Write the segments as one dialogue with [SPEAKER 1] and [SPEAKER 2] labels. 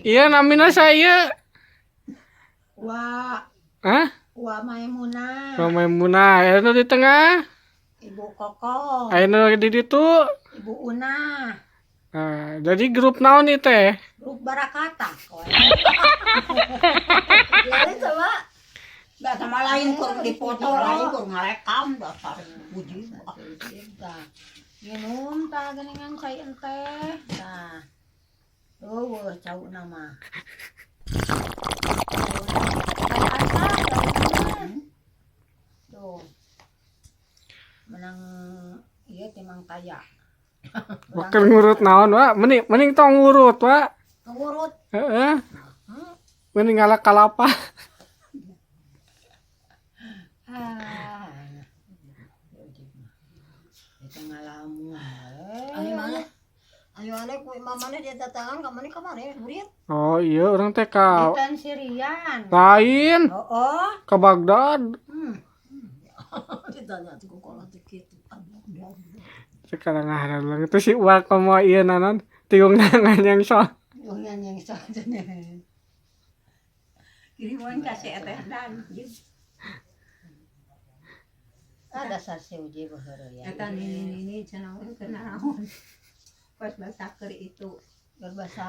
[SPEAKER 1] Iya namina saya.
[SPEAKER 2] Wa
[SPEAKER 1] Hah?
[SPEAKER 2] Wa Maimunah.
[SPEAKER 1] Mama Muna, anu di tengah.
[SPEAKER 2] Ibu Koko.
[SPEAKER 1] Anu di ditu.
[SPEAKER 2] Ibu Una.
[SPEAKER 1] Nah, jadi grup naon ieu teh?
[SPEAKER 2] Grup Barakata. Lain sama.
[SPEAKER 3] Gak sama lain kur dipoto lain kur ngarekam dasar puji.
[SPEAKER 2] Minum tah geningan cai ente. Tah. Tuh, cau nama. Tuh. Menang ieu teh Mang Taya.
[SPEAKER 1] Wakil ngurut naon, Wak? Mending tong ngurut, Wak.
[SPEAKER 2] Ngurut.
[SPEAKER 1] Heeh. Mending ngalak kalapa.
[SPEAKER 2] Ah. Itu ngalamun.
[SPEAKER 3] Ayo mana? Ayo ane ku mamane dia datangan ka mana kamari buriet.
[SPEAKER 1] Oh iya, orang teh ka
[SPEAKER 2] Ikan Sirian.
[SPEAKER 1] lain,
[SPEAKER 2] Oh.
[SPEAKER 1] ke Baghdad.
[SPEAKER 3] Ditanya tuh kok teh kitu. Aduh.
[SPEAKER 1] Sekarang ada lang itu si Wak komo ieu nanon, tiung nangan yang so.
[SPEAKER 3] Yung yang saja nih. Kiriman kasih teh dan.
[SPEAKER 2] Ada sarsi uji baheureuh ya.
[SPEAKER 3] Eta ini cenah kena naon. Pas bahasa keur itu
[SPEAKER 2] Berbahasa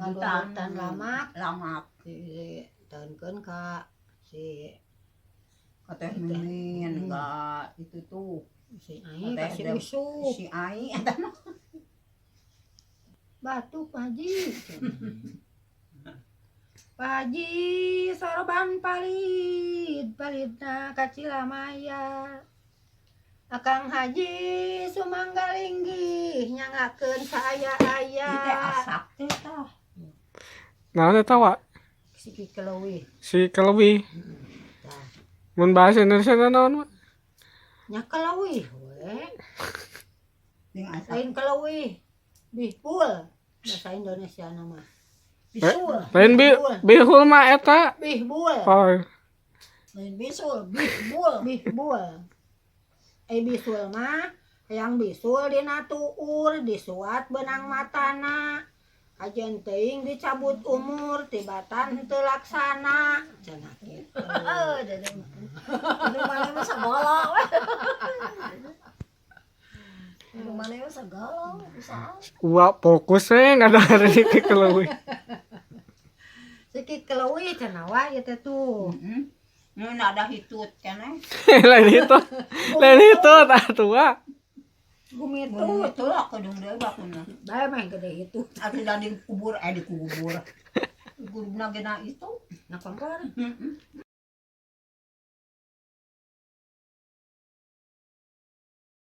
[SPEAKER 3] ngadudutan
[SPEAKER 2] ngadudutan lamak.
[SPEAKER 3] lamak
[SPEAKER 2] Diteunkeun ka si
[SPEAKER 3] kateh minin enggak itu tuh
[SPEAKER 2] si Ai
[SPEAKER 3] Teh
[SPEAKER 2] ka si
[SPEAKER 3] dem-
[SPEAKER 2] Usuk.
[SPEAKER 3] si Ai eta mah
[SPEAKER 2] Batu Pak Haji. Pak Haji soroban palidna ka Cilamaya. Akang Haji sumanggalinggih nyangakeun saaya-aya.
[SPEAKER 3] teh asak teh tah.
[SPEAKER 1] Naon eta Wak?
[SPEAKER 2] Si Kikeleuwih.
[SPEAKER 1] Si Kelwi.
[SPEAKER 2] Tah.
[SPEAKER 1] Mun bahasa Indonesia naon, Wak?
[SPEAKER 2] Nya keleuwih we.
[SPEAKER 3] Jeung asak
[SPEAKER 2] Lain keleuwih. Bihpul. Bahasa Indonesia nama. Bisul.
[SPEAKER 1] Lain bihul mah eta.
[SPEAKER 2] Bihbul.
[SPEAKER 1] Oh,
[SPEAKER 3] lain bisul bihbul.
[SPEAKER 2] Bihbul. Bisul mah yang bisul dina tuur disuat benang matana. Ajen teuing dicabut umur tibatan teu laksana. Cenah kitu.
[SPEAKER 3] Itu mana mah segala we. Itu mana mah segala bisa.
[SPEAKER 1] Wak fokus ngada hari ke Kelwi.
[SPEAKER 2] Si Kikeleuwih cenah wae teh tuh.
[SPEAKER 3] Mun ada hitut keneh.
[SPEAKER 1] Lain itu atuh Wak.
[SPEAKER 2] Gumitut.
[SPEAKER 3] Itu lah kedung deui bakuna.
[SPEAKER 2] Bae mah gede itu.
[SPEAKER 3] Atuh dan dikubur dikubur. Guruna gena itu.
[SPEAKER 2] Nah, kompor.